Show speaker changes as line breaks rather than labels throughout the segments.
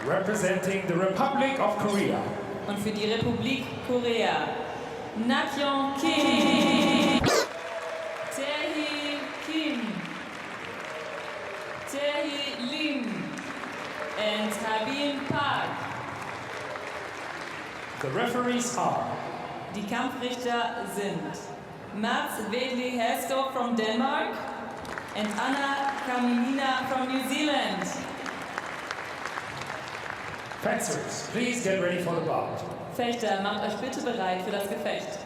Representing the Republic of Korea.
Und für die Republik Korea, Nakyeong Kim, Taehee Kim, Taehee Lim, and Habeen Park.
The referees are
Die Kampfrichter sind Mats Vedli Helskov from Denmark and Anna Kaminina from New Zealand.
fencers. Please get ready for the bout.
Fechter, macht euch bitte bereit für das Gefecht.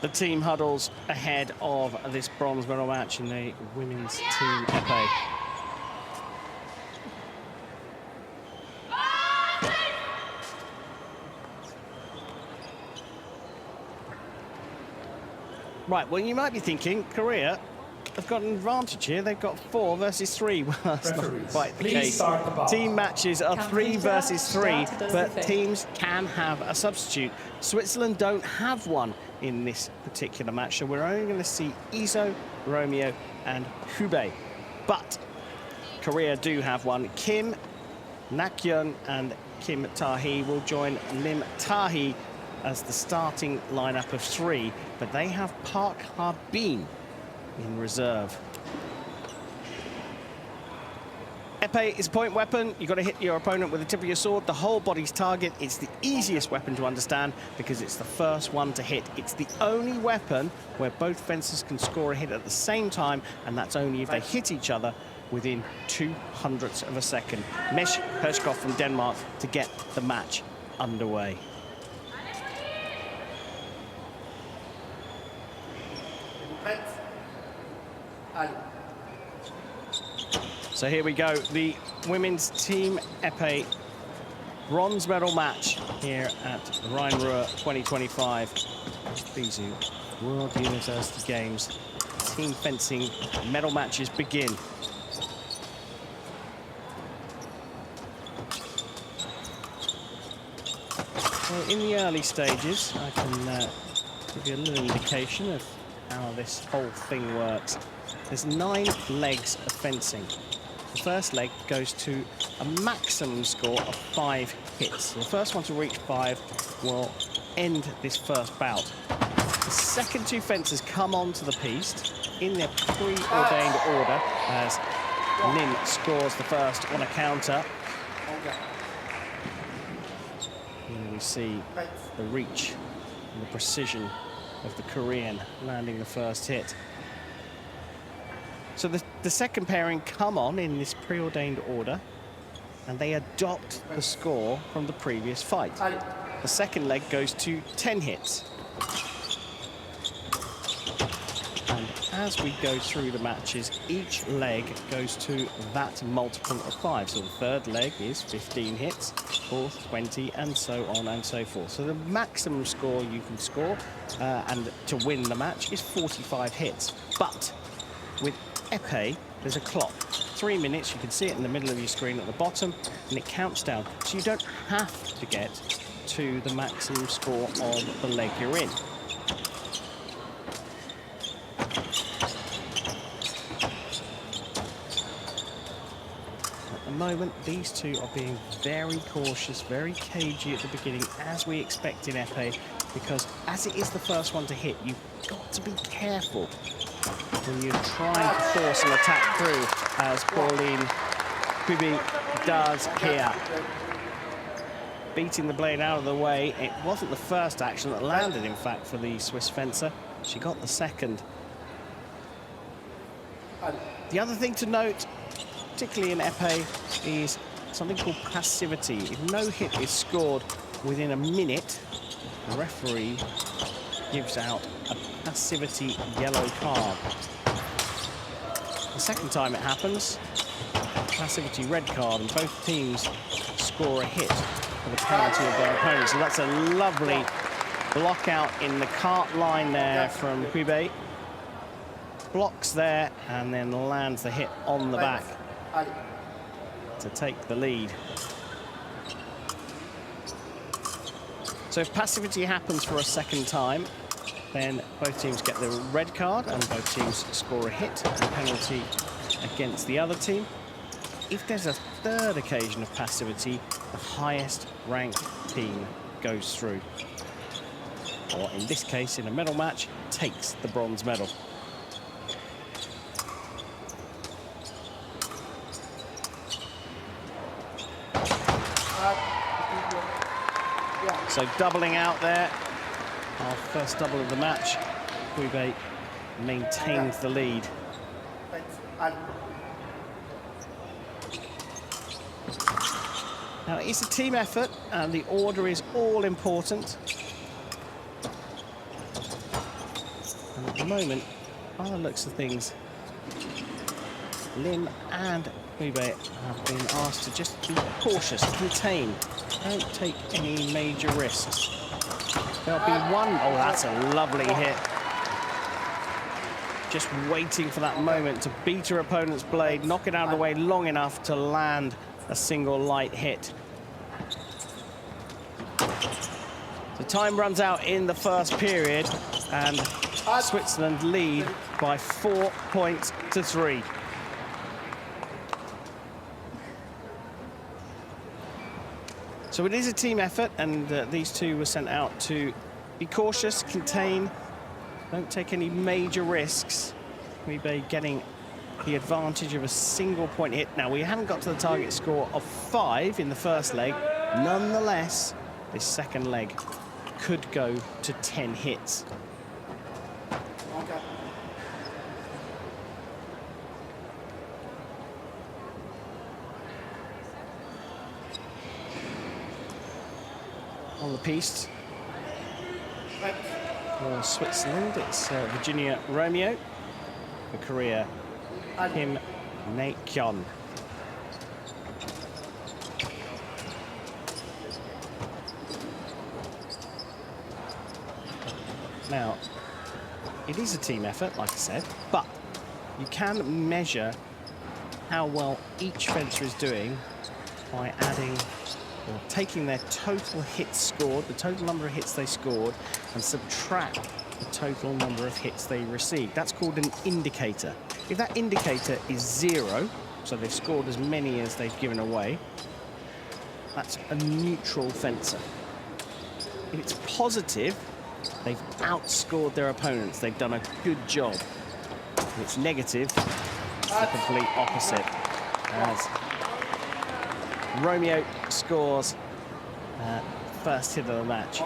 The team huddles ahead of this bronze medal match in the women's team EPEE. Right, well, you might be thinking, Korea have got an advantage here. They've got 4 versus 3. Well, that's not quite the case. Team matches are 3 versus 3, but teams can have a substitute. Switzerland don't have one in this particular match, so we're only going to see IZZO, ROMEO, and HEUBI. But Korea do have one. Kim, Nakyeong, and LIM Taehee will join LIM Taehee as the starting lineup of 3, but they have Park Habeen in reserve. EPEE is a point weapon. You've got to hit your opponent with the tip of your sword. The whole body's target. It's the easiest weapon to understand because it's the first one to hit. It's the only weapon where both fencers can score a hit at the same time, and that's only if they hit each other within 0.02 of a second. Mesh Hershkov from Denmark to get the match underway. So here we go, the women's team EPEE bronze medal match here at Rhine-Ruhr 2025 FISU World University Games. Team fencing medal matches begin. So in the early stages, I can give you a little indication of how this whole thing works. There's 9 legs of fencing. The first leg goes to a maximum score of 5 hits. The first one to reach 5 will end this first bout. The second 2 fencers come onto the piste in their preordained order as Lim scores the first on a counter. Here we see the reach and the precision of the Korean landing the first hit. So the second pairing come on in this preordained order, and they adopt the score from the previous fight. The second leg goes to 10 hits. And as we go through the matches, each leg goes to that multiple of 5. So the third leg is 15 hits, fourth 20, and so on and so forth. So the maximum score you can score and to win the match is 45 hits. But with EPEE, there's a clock. 3 minutes, you can see it in the middle of your screen at the bottom, and it counts down. So you don't have to get to the maximum score of the leg you're in. At the moment, these two are being very cautious, very cagey at the beginning, as we expect in EPEE, because as it is the first one to hit, you've got to be careful when you're trying to force an attack through, as Pauline HEUBI does here. Beating the blade out of the way. It wasn't the first action that landed, in fact, for the Swiss fencer. She got the second. The other thing to note, particularly in EPEE, is something called passivity. If no hit is scored within a minute, the referee gives out a passivity yellow card. The second time it happens, passivity red card, and both teams score a hit for the penalty of their opponent. So that's a lovely block out in the cart line there from HEUBI. Blocks there and then lands the hit on the back to take the lead. So if passivity happens for a second time, then both teams get the red card and both teams score a hit and penalty against the other team. if there's a third occasion of passivity, the highest ranked team goes through. Or in this case, in a medal match, takes the bronze medal. So doubling out there, our first double of the match. HEUBI maintains the lead. Now, it's a team effort, and the order is all important. And at the moment, by the looks of things, LIM and HEUBI have been asked to just be cautious, contain, don't take any major risks. There'll be one, oh, that's a lovely hit. Just waiting for that moment to beat her opponent's blade, knock it out of the way long enough to land a single light hit. The time runs out in the first period, and Switzerland lead by 4 points to 3. So it is a team effort, and these two were sent out to be cautious, contain, don't take any major risks. HEUBI getting the advantage of a single point hit. Now, we haven't got to the target score of 5 in the first leg. Nonetheless, this second leg could go to 10 hits. On the piece for Switzerland, it's Virginia ROMEO. For Korea, Nakyeong. Now, it is a team effort, like I said, but you can measure how well each fencer is doing by adding or taking their total hits scored, the total number of hits they scored, and subtract the total number of hits they received. That's called an indicator. If that indicator is 0, so they've scored as many as they've given away, that's a neutral fencer. If it's positive, they've outscored their opponents. They've done a good job. If it's negative, it's the complete opposite. As ROMEO scores first hit of the match.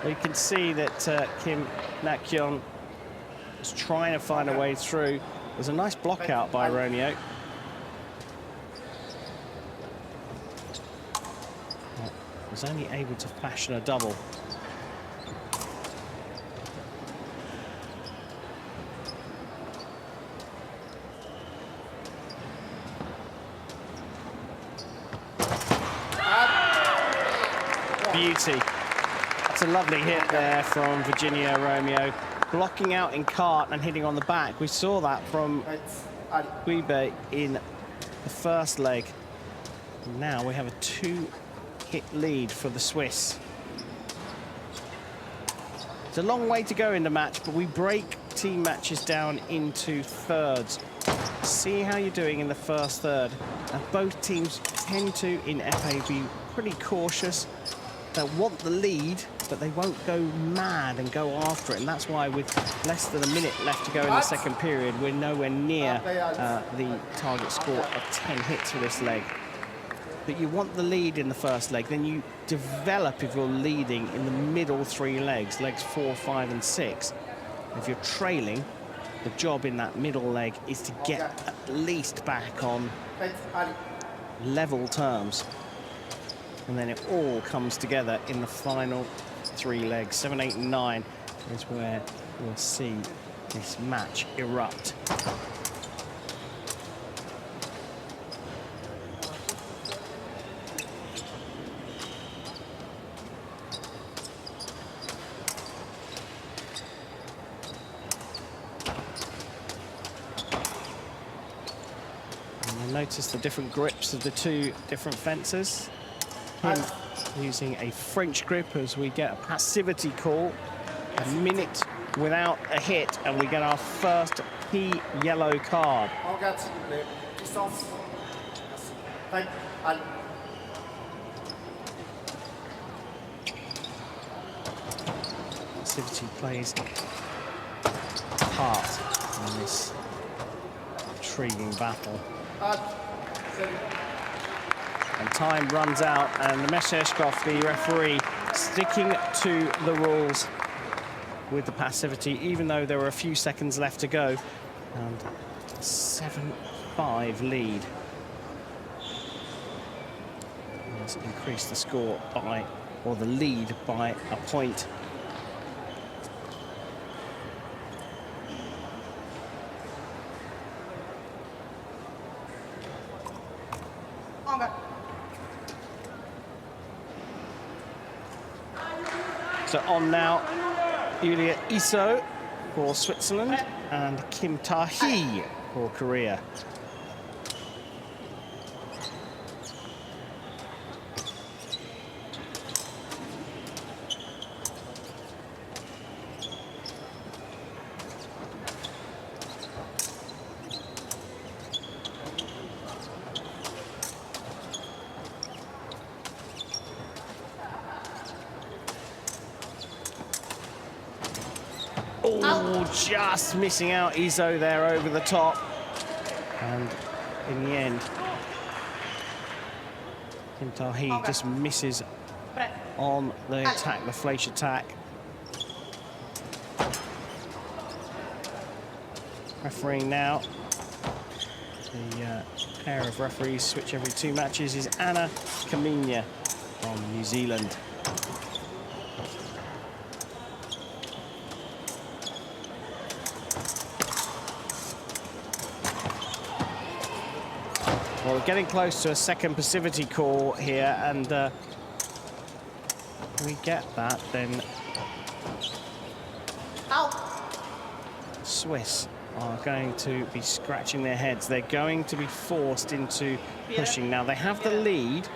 You can see that Nakyeong is trying to find a way through. There's a nice block out by ROMEO. Was only able to fashion a double. Beauty. That's a lovely hit there from Virginia ROMEO, blocking out in cart and hitting on the back. We saw that from HEUBI in the first leg. And now we have a 2-hit lead for the Swiss. It's a long way to go in the match, but we break team matches down into thirds. See how you're doing in the first third. And both teams tend to, in FA, be pretty cautious. They'll want the lead, but they won't go mad and go after it. And that's why with less than a minute left to go in the second period, we're nowhere near the target score of 10 hits for this leg. but you want the lead in the first leg. Then you develop if you're leading in the middle 3 legs, legs 4, 5, and 6. If you're trailing, the job in that middle leg is to get at least back on level terms. And then it all comes together in the final 3 legs. 7, 8, and 9 is where we'll see this match erupt. Notice the different grips of the 2 different fencers. Him using a French grip as we get a passivity call. A minute without a hit, and we get our first key yellow card. Passivity plays a part in this intriguing battle. And time runs out, and the Messerschkoff, the referee, sticking to the rules with the passivity, even though there were a few seconds left to go. And 7-5 lead. Let's increase the score by, or the lead by a point. So on now, Iulia IZZO for Switzerland and Kim Taehee for Korea. Oh, just missing out IZZO there over the top. And in the end, Kim Taehee just misses on the attack, the flash attack. Refereeing now. The pair of referees switch every 2 matches is Anna Kamina from New Zealand. Well, we're getting close to a second passivity call here, and we get that, then Swiss are going to be scratching their heads. They're going to be forced into pushing. Now, they have the lead,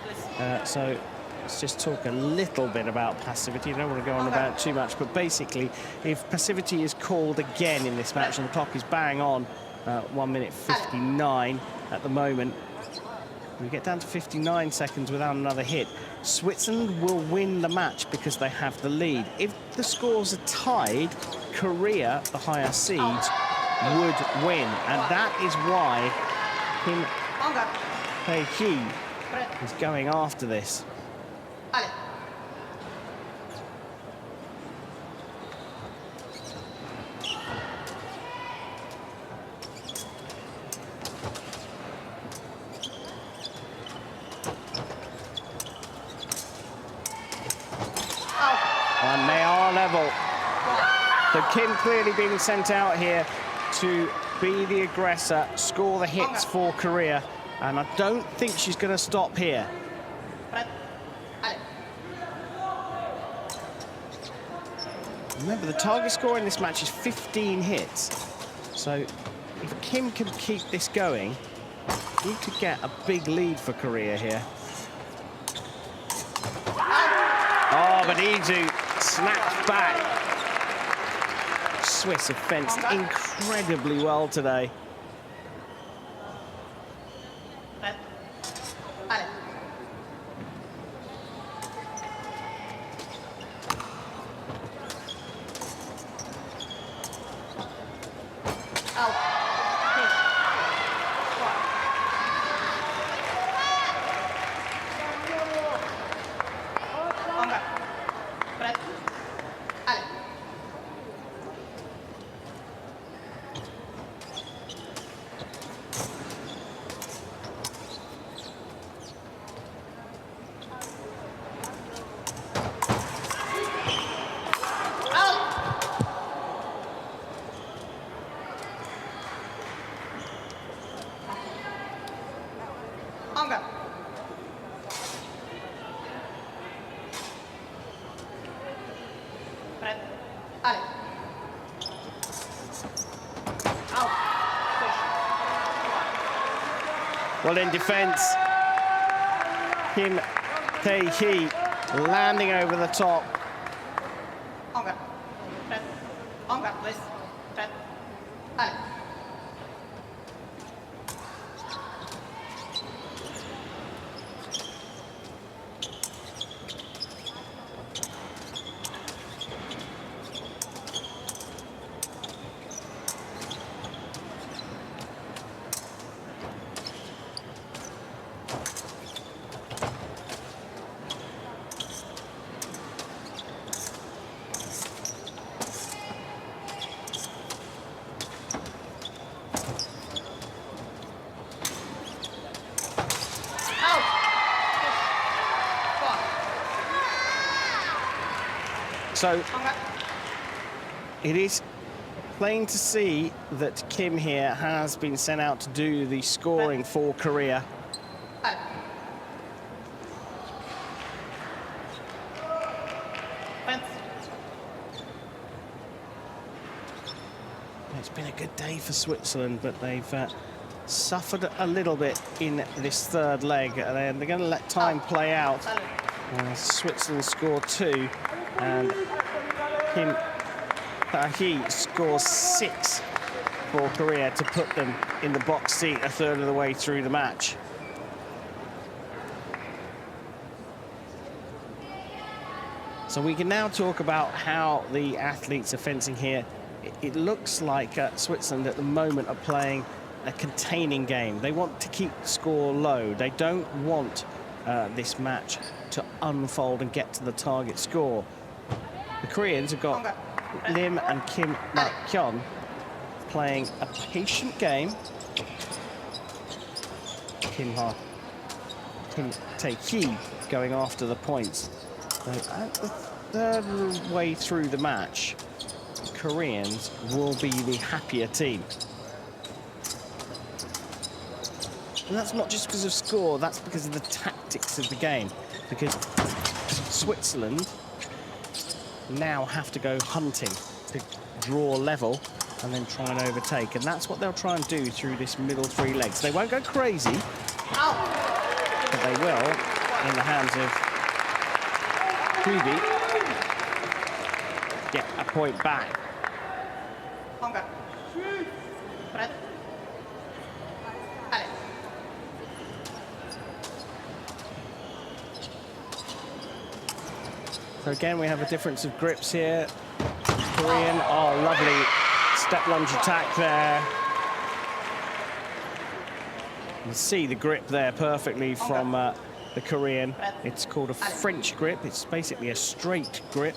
so let's just talk a little bit about passivity. I don't want to go on about it too much, but basically, if passivity is called again in this match, and the clock is bang on 1 minute 59 at the moment, we get down to 59 seconds without another hit, Switzerland will win the match because they have the lead. If the scores are tied, Korea, the higher seeds, would win. And that is why Kim Taehee is going after this. And they are level. So Kim clearly being sent out here to be the aggressor, score the hits for Korea. And I don't think she's going to stop here. Remember, the target score in this match is 15 hits. So if Kim can keep this going, we could get a big lead for Korea here. Oh, but IZZO snapped back. Swiss have fenced incredibly well today. Well, in defence, LIM Taehee landing over the top. So it is plain to see that Kim here has been sent out to do the scoring for Korea. It's been a good day for Switzerland, but they've suffered a little bit in this third leg. They're going to let time play out. Switzerland scored 2, and LIM Taehee scores 6 for Korea to put them in the box seat a third of the way through the match. So we can now talk about how the athletes are fencing here. It looks like Switzerland at the moment are playing a containing game. They want to keep the score low. They don't want this match to unfold and get to the target score. The Koreans have got Lim and Kim Nakyeong playing a patient game. Kim Taehee going after the points. So at the third way through the match, the Koreans will be the happier team. And that's not just because of score, that's because of the tactics of the game. Because Switzerland now have to go hunting to draw level and then try and overtake. And that's what they'll try and do through this middle 3 legs. They won't go crazy, but they will, in the hands of HEUBI, get a point back. So again, we have a difference of grips here. Korean, oh, lovely step lunge attack there. You can see the grip there perfectly from the Korean. It's called a French grip. It's basically a straight grip.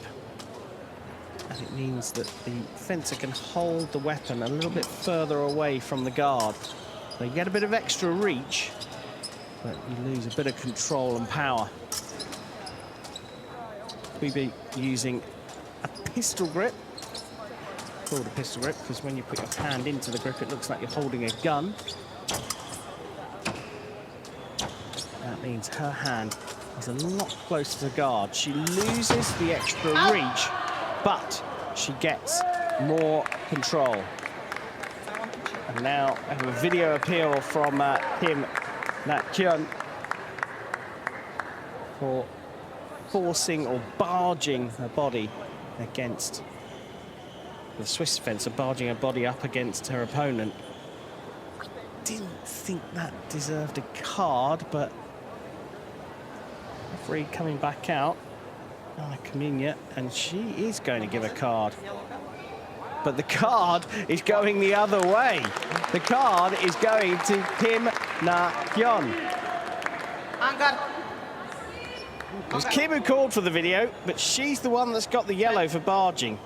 And it means that the fencer can hold the weapon a little bit further away from the guard. So you get a bit of extra reach, but you lose a bit of control and power. We'll be using a pistol grip. It's called a pistol grip because when you put your hand into the grip, it looks like you're holding a gun. That means her hand is a lot closer to the guard. She loses the extra reach, but she gets more control. And now I have a video appeal from Kim Nakyeong for forcing or barging her body against the Swiss fencer, barging her body up against her opponent. Didn't think that deserved a card, but referee coming back out, Nakyeong, and she is going to give a card. But the card is going the other way. The card is going to Kim Nakyeong. It was Kim who called for the video, but she's the one that's got the yellow for barging.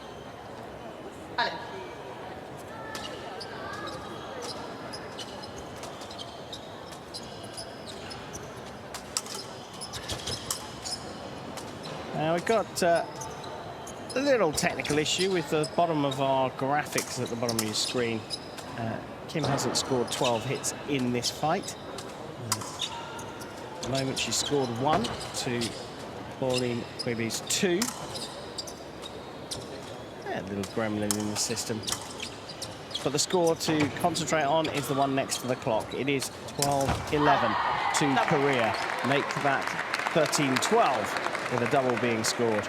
Now we've got a little technical issue with the bottom of our graphics at the bottom of your screen. Kim hasn't scored 12 hits in this fight. At the moment she scored 1 to Pauline HEUBI's 2. Yeah, little gremlin in the system. But the score to concentrate on is the one next to the clock. It is 12-11 to Korea. Make that 13-12 with a double being scored.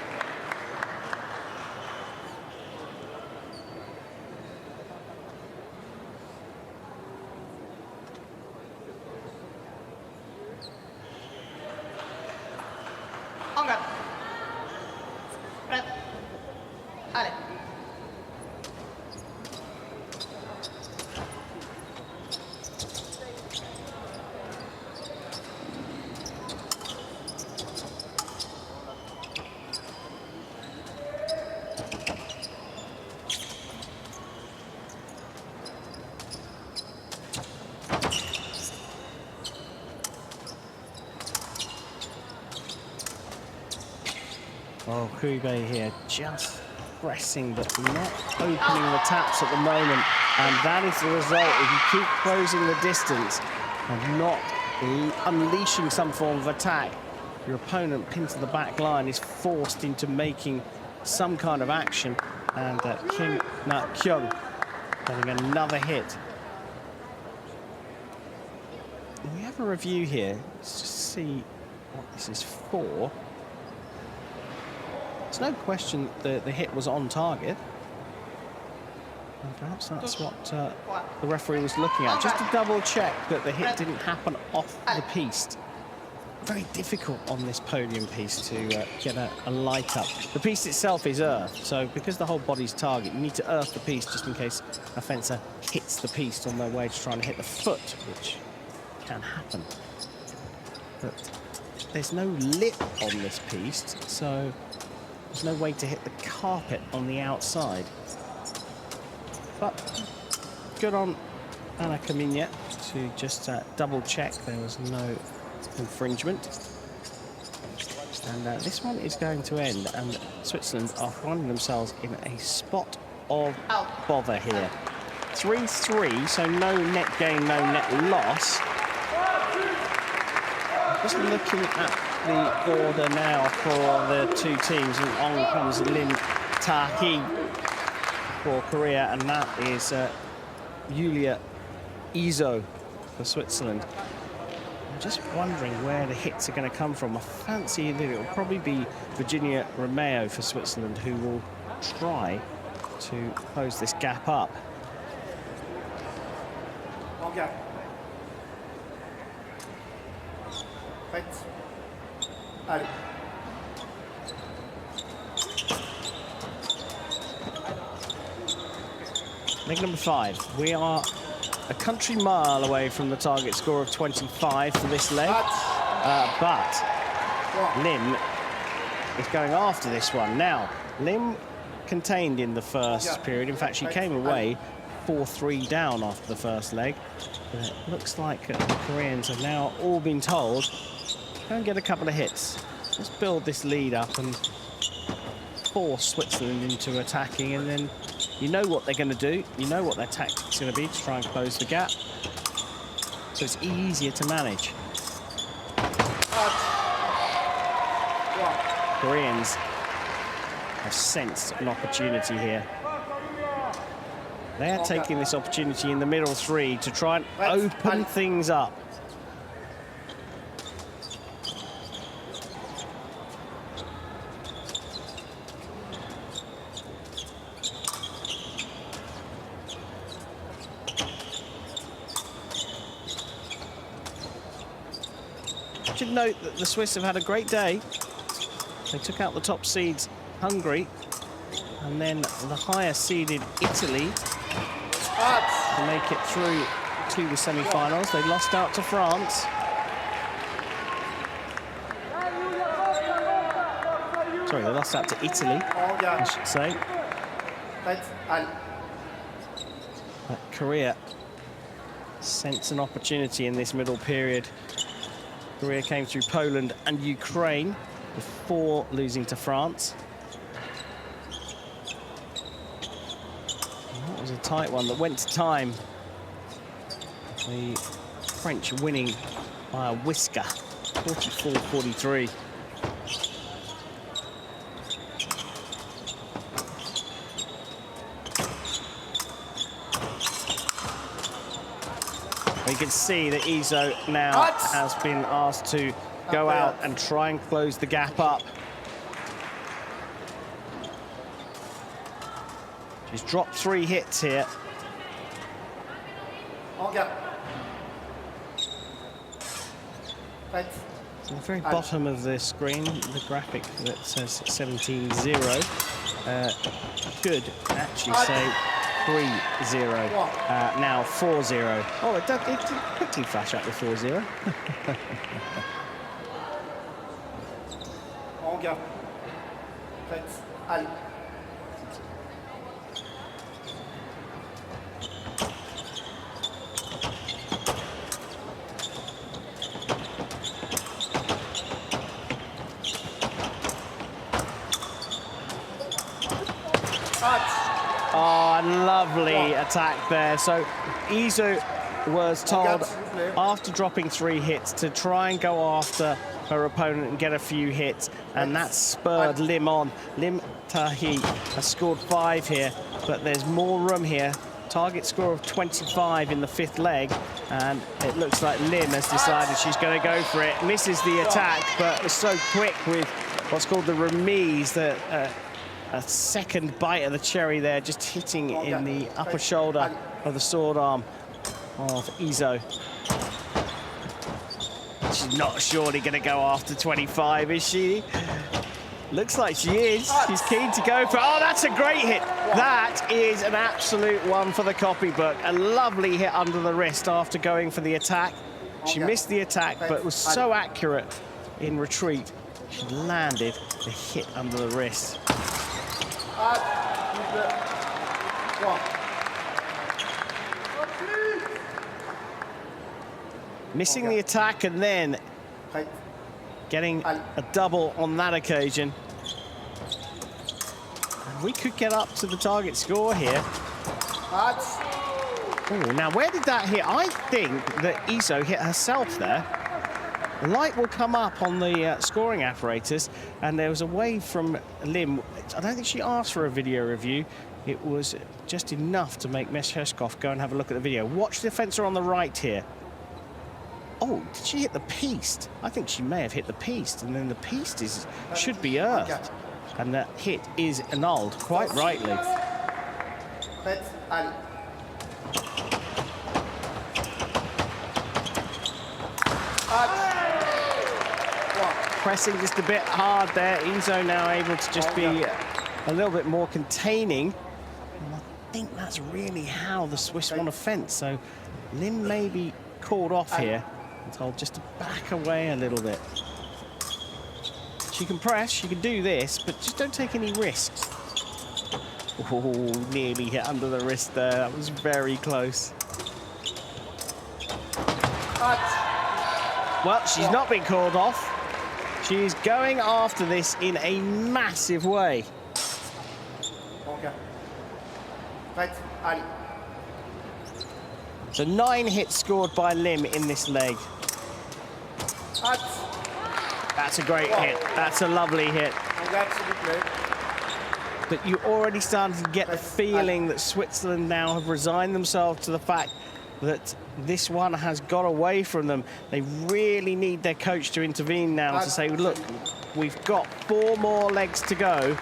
Oh, HEUBI here just pressing but not opening the taps at the moment. And that is the result. If you keep closing the distance and not unleashing some form of attack, your opponent pinned to the back line is forced into making some kind of action. And Nakyeong getting another hit. We have a review here. Let's just see what this is for. There's no question that the hit was on target. And perhaps that's what the referee was looking at. Just to double check that the hit didn't happen off the piste. Very difficult on this podium piece to get a light up. The piste itself is earth, so because the whole body's target, you need to earth the piste just in case a fencer hits the piste on their way to trying to hit the foot, which can happen. But there's no lip on this piste, so there's no way to hit the carpet on the outside. But good on Anna Kamina to just double check there was no infringement. And this one is going to end, and Switzerland are finding themselves in a spot of bother here. 3-3, so no net gain, no net loss. Just looking at the order now for the two teams, and on comes LIM Taehee for Korea, and that is IZZO Iulia for Switzerland. I'm just wondering where the hits are going to come from. I fancy that it will probably be Virginia ROMEO for Switzerland who will try to close this gap up.
Okay. Allez.
Leg number 5. We are a country mile away from the target score of 25 for this leg. But LIM is going after this one. Now, LIM contained in the first period. In fact, she came away 4-3 down after the first leg. But it looks like the Koreans have now all been told, go and get a couple of hits. Let's build this lead up and force Switzerland into attacking, and then you know what they're going to do. You know what their tactic's going to be to try and close the gap. So it's easier to manage. Koreans have sensed an opportunity here. They are taking this opportunity in the middle 3 to try and open things up. I should note that the Swiss have had a great day. They took out the top seeds, Hungary, and then the higher seeded Italy to make it through to the semi-finals. They lost out to France. Sorry, they lost out to Italy, I should say. But Korea sense an opportunity in this middle period. Korea came through Poland and Ukraine before losing to France. And that was a tight one that went to time. The French winning by a whisker, 44-43. you can see that IZZO now has been asked to go out and try and close the gap up. She's dropped 3 hits here.
On garde. Prête.
So the very bottom of the screen, the graphic that says 17-0 could actually say 3-0. Now 4-0. Oh, it did quickly flash up the 4-0.
On garde. Prête. Allez.
Oh, lovely attack there. So IZZO was told after dropping 3 hits to try and go after her opponent and get a few hits, and that spurred LIM on. LIM Taehee has scored 5 here, but there's more room here. Target score of 25 in the 5th leg, and it looks like LIM has decided she's going to go for it. Misses the attack, but was so quick with what's called the remise, that a second bite of the cherry there, just hitting in the upper shoulder of the sword arm of IZZO. She's not surely going to go after 25, is she? Looks like she is. She's keen to go for... Oh, that's a great hit. That is an absolute one for the copybook. A lovely hit under the wrist after going for the attack. She missed the attack, but was so accurate in retreat. She landed the hit under the wrist. Missing the attack and then getting a double on that occasion. And we could get up to the target score here. Oh, now where did that hit? I think that IZZO hit herself there. The light will come up on the scoring apparatus, and there was a wave from LIM. I don't think she asked for a video review. It was just enough to make Ms. Hershkov go and have a look at the video. Watch the fencer on the right here. Oh, did she hit the piste? I think she may have hit the piste, and then the piste should be earthed. And that hit is annulled, quite rightly. Pressing just a bit hard there. IZZO now able to just be a little bit more containing. And I think that's really how the Swiss want to fence. So LIM may be called off here and told just to back away a little bit. She can press, she can do this, but just don't take any risks. Oh, nearly hit under the wrist there. That was very close. Well, she's not been called off. She's going after this in a massive way. So 9 hits scored by LIM in this leg. That's a great hit. That's a lovely hit. But you already started to get the feeling that Switzerland now have resigned themselves to the fact that this one has got away from them. They really need their coach to intervene now to say, look, we've got 4 more legs to go.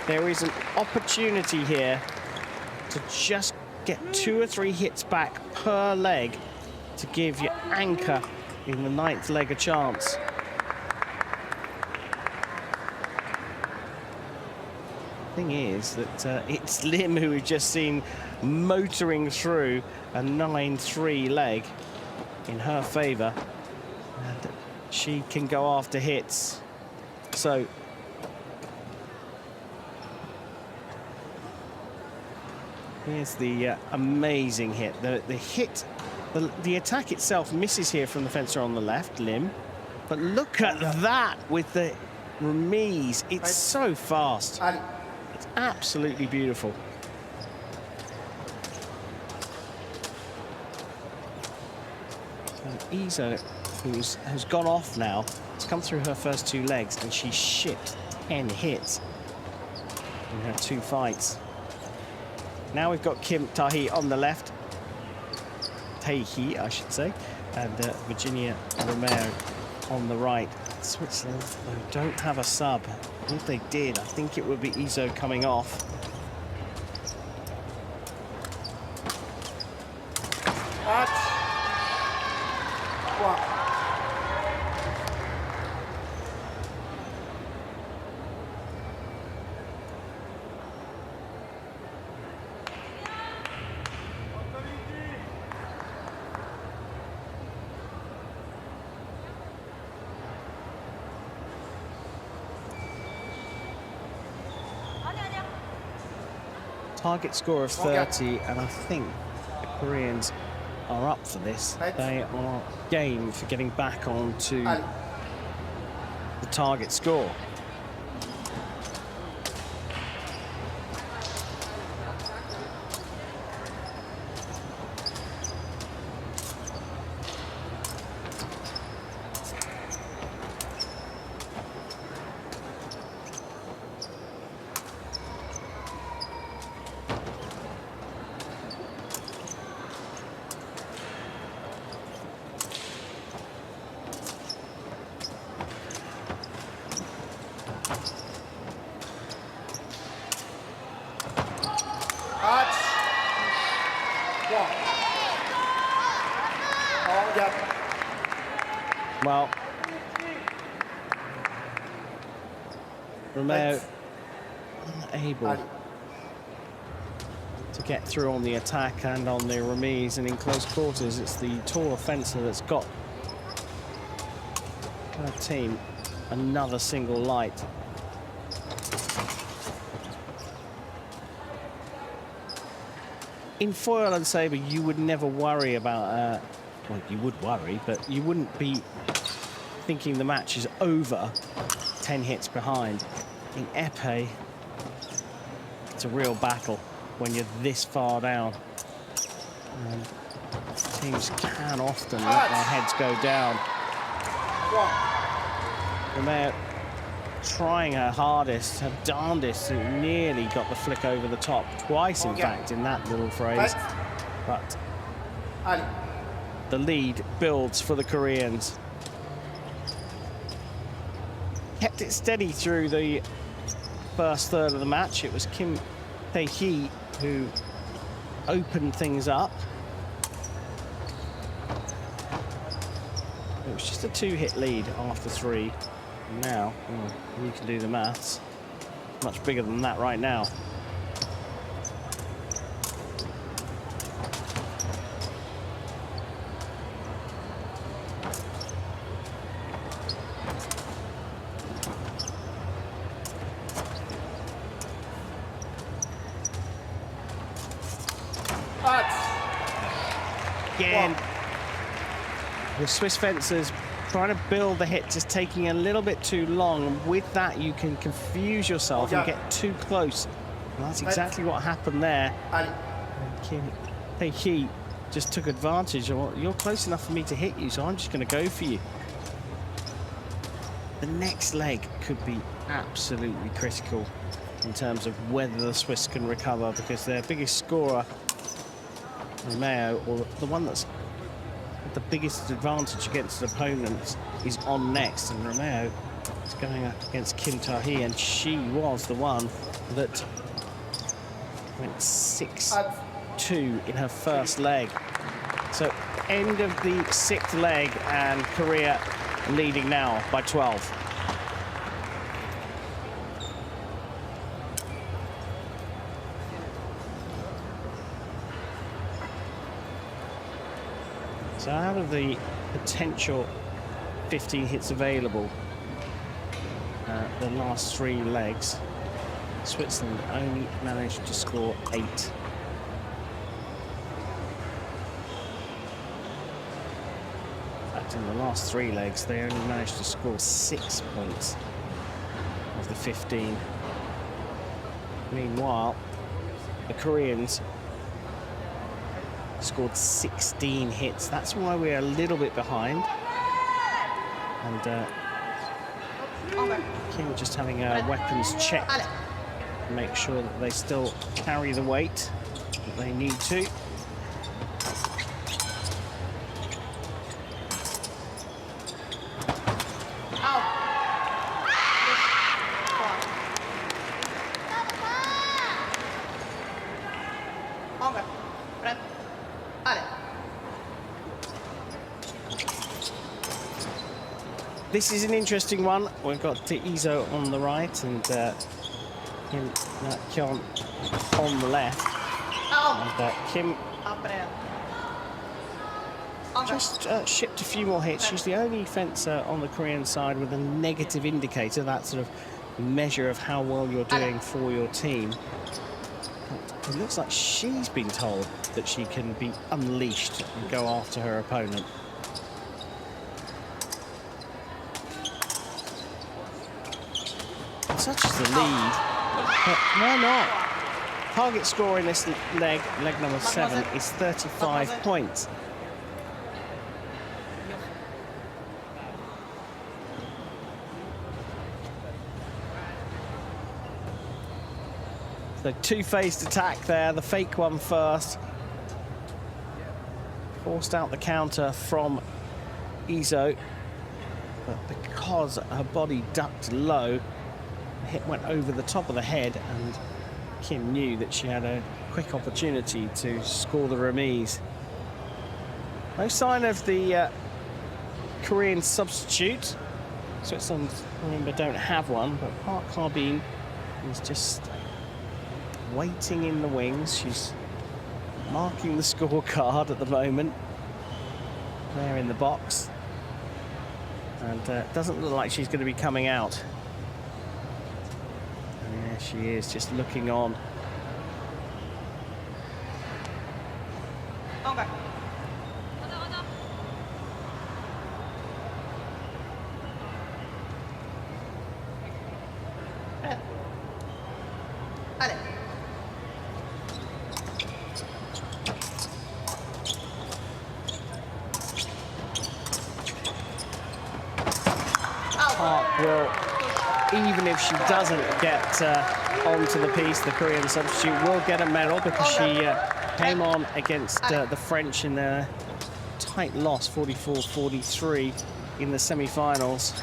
There is an opportunity here to just get 2 or 3 hits back per leg to give your anchor in the 9th leg a chance. Thing is that it's LIM who we've just seen motoring through a 9-3 leg in her favor, and she can go after hits. So here's the amazing hit. The hit, the attack itself misses here from the fencer on the left, LIM, but look at that with the remise. It's so fast. It's absolutely beautiful. And IZZO, who's gone off now, has come through her first 2 legs, and she shipped 10 hits in her 2 fights. Now we've got Kim Taehee on the left. Taehee, I should say, and Virginia Romeo on the right. Switzerland, though, don't have a sub. If they did, I think it would be IZZO coming off. Target score of 30, and I think the Koreans are up for this. They are game for getting back onto the target score. Well, Romeo unable to get through on the attack and on the remise, and in close quarters it's the taller fencer that's got her team another single light. In foil and sabre, you would never worry about, well, you would worry, but you wouldn't be thinking the match is over 10 hits behind. In épée, it's a real battle when you're this far down. And teams can often let their heads go down. Romeo trying her hardest, her darndest, who nearly got the flick over the top twice, in fact, in that little phrase. But the lead builds for the Koreans. Kept it steady through the first third of the match. It was Kim Taehee who opened things up. It was just a 2-hit lead after 3. Now, well, you can do the maths. Much bigger than that right now. Again, the Swiss fencers trying to build the hit, just taking a little bit too long, and with that you can confuse yourself and get too close. And that's exactly what happened there. And Kim Taehee just took advantage of, well, you're close enough for me to hit you, so I'm just going to go for you. The next leg could be absolutely critical in terms of whether the Swiss can recover, because their biggest scorer, Romeo, or the one that's the biggest advantage against opponents, is on next, and Romeo is going up against Kim Taehee, and she was the one that went 6-2 in her first leg. So end of the 6th leg, and Korea leading now by 12. So out of the potential 15 hits available, the last 3 legs, Switzerland only managed to score 8. In fact, in the last 3 legs, they only managed to score 6 points of the 15. Meanwhile, the Koreans scored 16 hits. That's why we're a little bit behind. And Kim just having a weapons check to make sure that they still carry the weight that they need to. this is an interesting one. We've got IZZO on the right and Nakyeong on the left. And Kim just shipped a few more hits. She's the only fencer on the Korean side with a negative indicator, that sort of measure of how well you're doing for your team. But it looks like she's been told that she can be unleashed and go after her opponent. Such is the lead. But why not? Target score in this leg number 7, is 35 points. So two-phased attack there, the fake one first. Forced out the counter from IZZO, but because her body ducked low, the hit went over the top of the head, and Kim knew that she had a quick opportunity to score the remise. No sign of the Korean substitute. Switzerland, remember, don't have one, but Park Habeen is just waiting in the wings. She's marking the scorecard at the moment. There in the box. And doesn't look like she's going to be coming out. And there she is, just looking on.
Okay.
Will, even if she doesn't get onto the piece, the Korean substitute will get a medal because she came on against the French in a tight loss, 44-43 in the semi-finals.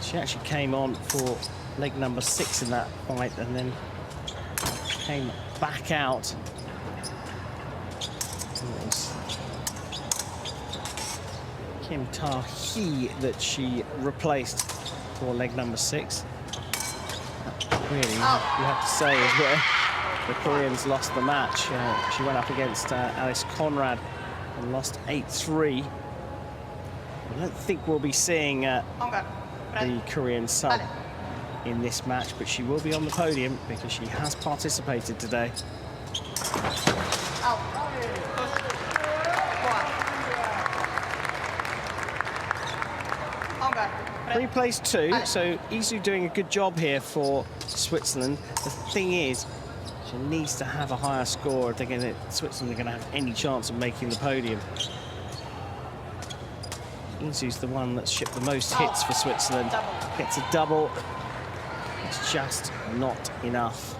She actually came on for leg number 6 in that fight and then came back out. It was Kim Taehee that she replaced for leg number 6. Really, you have to say, is where the Koreans lost the match. She went up against Alice Conrad and lost 8-3. I don't think we'll be seeing the Korean sub in this match, but she will be on the podium because she has participated today. Replays 2, so IZZO doing a good job here for Switzerland. The thing is, she needs to have a higher score if Switzerland are going to have any chance of making the podium. IZZO's the one that's shipped the most hits for Switzerland. Gets a double. It's just not enough.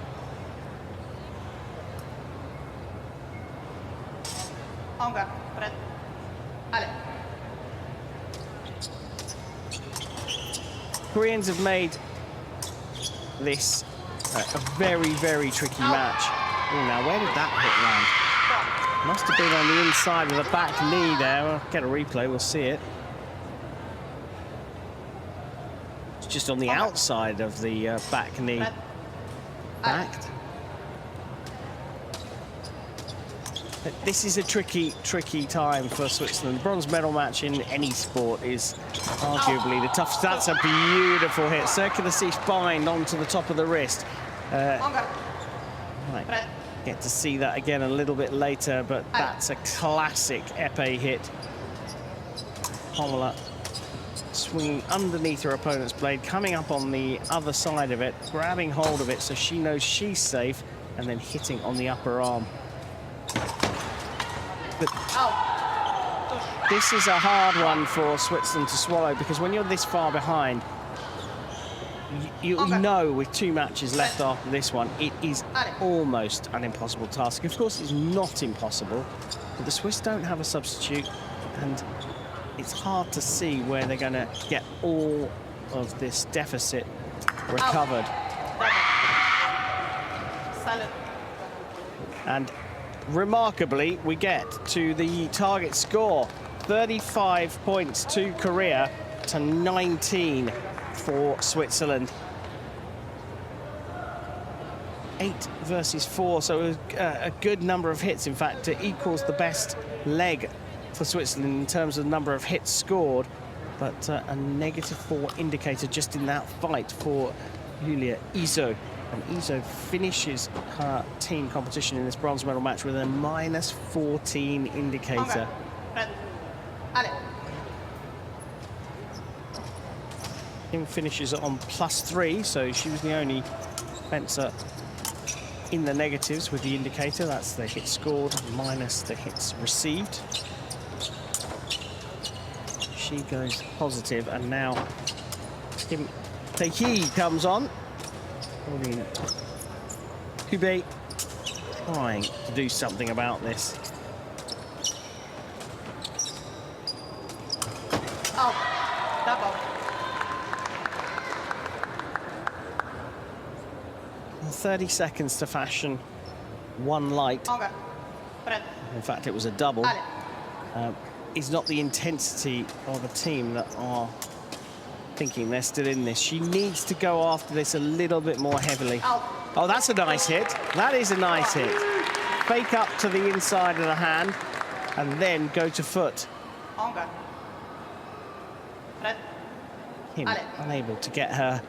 Koreans have made this a very, very tricky match. Oh, now where did that hit land? Must have been on the inside of the back knee there. I'll get a replay, we'll see it. It's just on the outside of the back knee. Backed. But this is a tricky, tricky time for Switzerland. Bronze medal match in any sport is arguably the toughest. That's a beautiful hit. Circular cease bind onto the top of the wrist. Might get to see that again a little bit later, but that's a classic épée hit. Pamela swinging underneath her opponent's blade, coming up on the other side of it, grabbing hold of it so she knows she's safe, and then hitting on the upper arm. But this is a hard one for Switzerland to swallow, because when you're this far behind, you know with 2 matches left after this one, it is almost an impossible task. Of course, it's not impossible, but the Swiss don't have a substitute, and it's hard to see where they're going to get all of this deficit recovered. And remarkably, we get to the target score. 35 points to Korea to 19 for Switzerland. 8 versus 4, so a good number of hits. In fact, it equals the best leg for Switzerland in terms of the number of hits scored, but a -4 indicator just in that fight for Iulia IZZO. And IZZO finishes her team competition in this bronze medal match with a -14 indicator. Kim finishes on +3, so she was the only fencer in the negatives with the indicator. That's the hits scored minus the hits received. She goes positive, and now LIM Taehee comes on. HEUBI trying to do something about this.
Oh, double.
30 seconds to fashion one light.
Okay.
In fact, it was a double. Is not the intensity of the team that are thinking they're still in this. She needs to go after this a little bit more heavily. Oh, that's a nice hit. That is a nice hit. Fake up to the inside of the hand and then go to foot. Kim unable to get her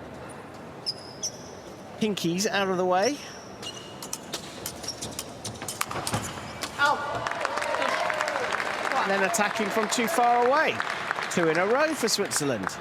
pinkies out of the way. And then attacking from too far away. 2 in a row for Switzerland.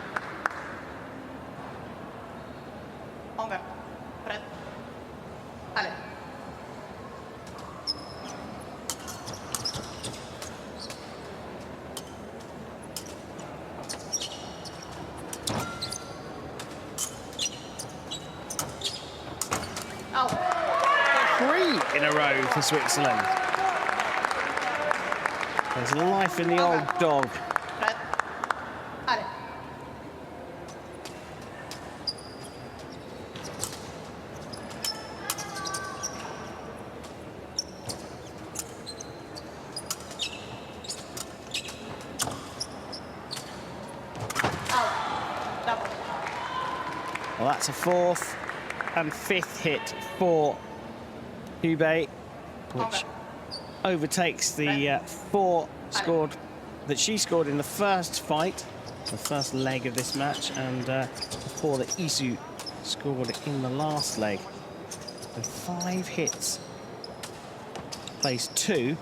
In a row for Switzerland. There's life in the old dog. Well, that's a 4th and 5th hit for HEUBI, which overtakes the 4 scored that she scored in the first fight, the first leg of this match, and the 4 that IZZO scored in the last leg. So 5 hits, phase 2,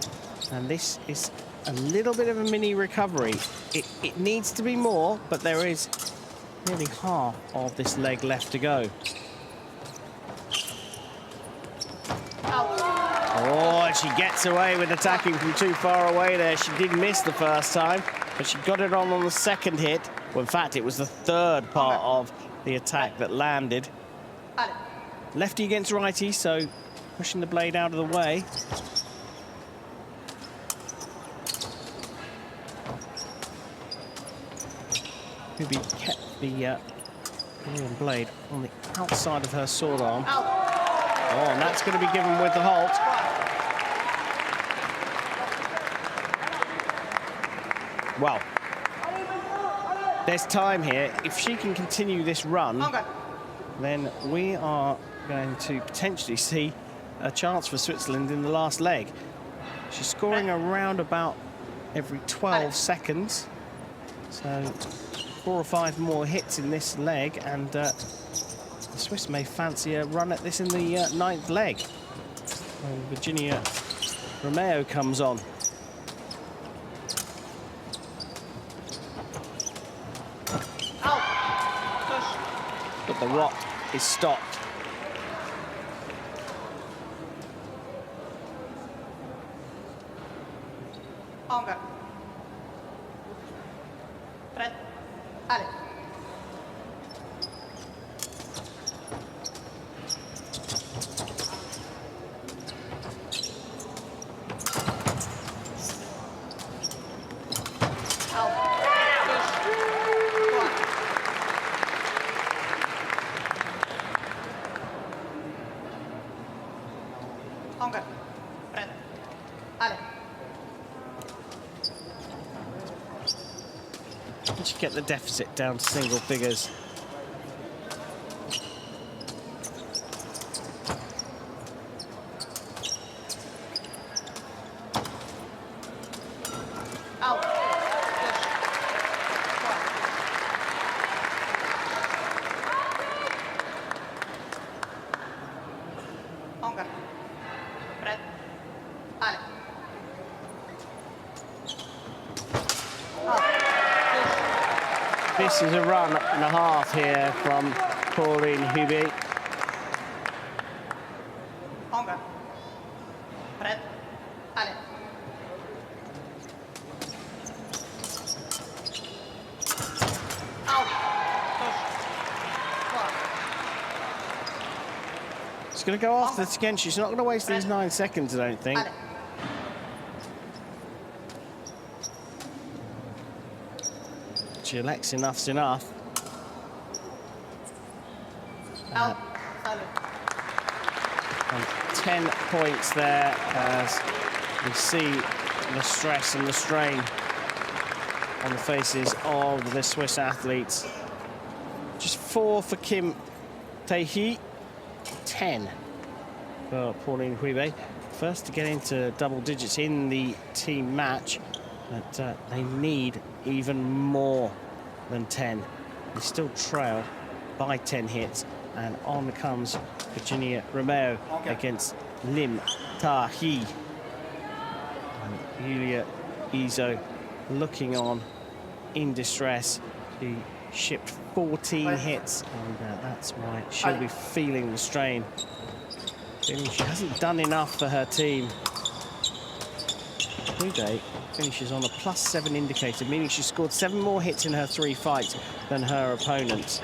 and this is a little bit of a mini recovery. It needs to be more, but there is nearly half of this leg left to go. Oh, and she gets away with attacking from too far away there. She did miss the first time, but she got it on the second hit. Well, in fact, it was the 3rd part of the attack that landed. Lefty against righty, so pushing the blade out of the way. HEUBI kept the blade on the outside of her sword arm. Oh, and that's going to be given with the halt. Well, there's time here. If she can continue this run, then we are going to potentially see a chance for Switzerland in the last leg. She's scoring around about every 12 seconds. So 4 or 5 more hits in this leg, and the Swiss may fancy a run at this in the 9th leg. And Virginia ROMEO comes on. But the rock is stopped. get the deficit down to single figures.
Out. Longer. Red. Ale.
This is a run and a half here from Pauline HEUBI.
Longer. Red. Ale. Out.
She's going to go after this again. She's not going to waste these 9 seconds, I don't think.
Ale.
She elects enough's enough.
Out. Ale.
And 10 points there as we see the stress and the strain on the faces of the Swiss athletes. Just 4 for Kim Taehee, 10 for Pauline HEUBI. First to get into double digits in the team match, but they need even more than 10. They still trail by 10 hits, and on comes Virginia ROMEO against LIM Taehee. And Iulia IZZO looking on in distress. She shipped 14 hits, and that's why she'll be feeling the strain. Feeling she hasn't done enough for her team. HEUBI finishes on a +7 indicator, meaning she scored 7 more hits in her 3 fights than her opponents.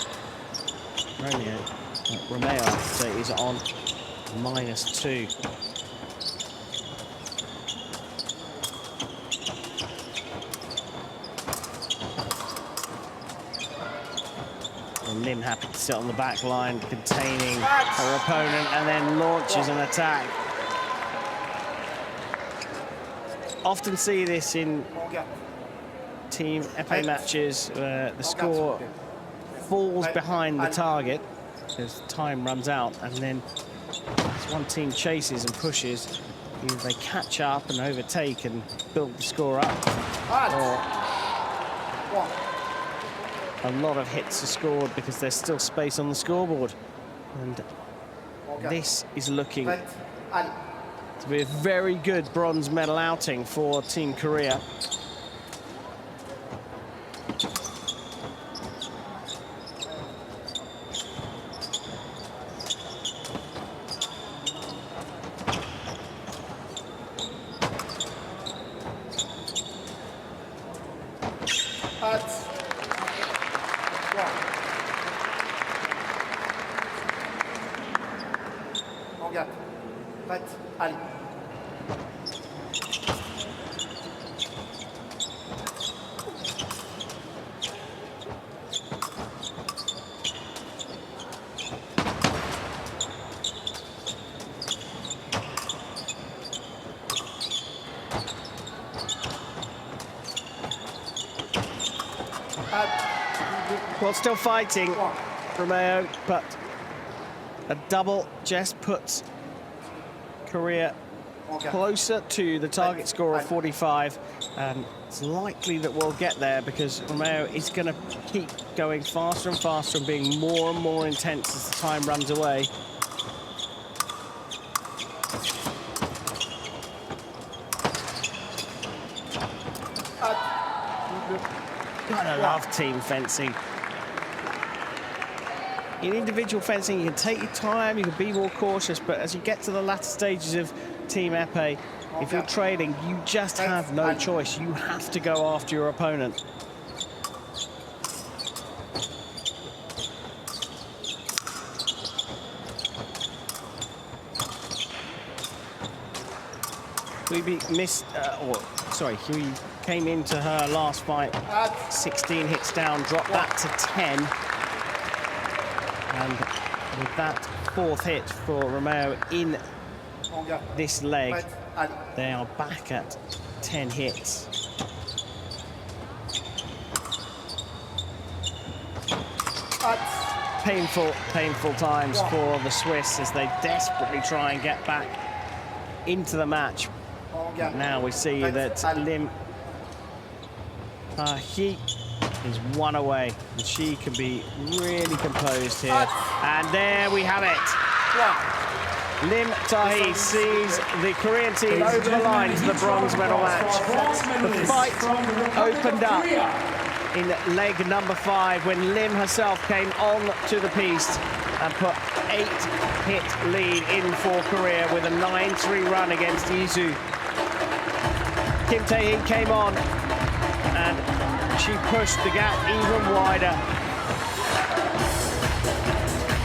ROMEO is on -2. And LIM happy to sit on the back line, containing her opponent, and then launches an attack. Often see this in team épée matches where the score falls behind the target as time runs out, and then as one team chases and pushes, either they catch up and overtake and build the score up, or a lot of hits are scored because there's still space on the scoreboard. And this is looking to be a very good bronze medal outing for Team Korea. Well, still fighting, ROMEO, but a double just puts Korea closer to the target score of 45, and it's likely that we'll get there because ROMEO is going to keep going faster and faster and being more and more intense as the time runs away. Gotta love team fencing. In individual fencing, you can take your time, you can be more cautious, but as you get to the latter stages of team épée, if you're trailing, you just have no choice. You have to go after your opponent. HEUBI missed, HEUBI came into her last fight 16 hits down, dropped that to 10. And with that 4th hit for ROMEO in this leg, they are back at 10 hits. Painful times for the Swiss as they desperately try and get back into the match. But now we see that LIM Taehee is one away, and she can be really composed here. And there we have it. LIM Taehee sees the Korean team over the line to the bronze medal match. The fight opened up in leg number 5 when Lim herself came on to the piste and put 8-hit lead in for Korea with a 9-3 run against IZZO. Kim Tae-hee came on and she pushed the gap even wider.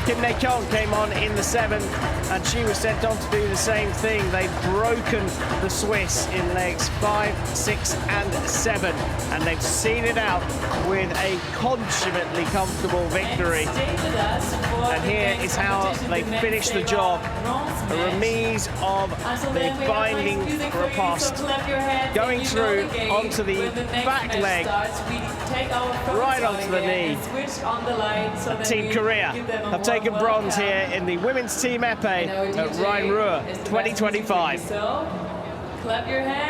Kim Nakyeong came on in the 7th and she was sent on to do the same thing. They've broken the Swiss in legs 5, 6 and 7 and they've seen it out with a consummately comfortable victory. And here is how they finish the job. A remise of the binding riposte, going through onto the back leg, right onto the knee. And Team Korea have taken bronze here in the women's team epee at Rhine-Ruhr 2025.
Clap your hands.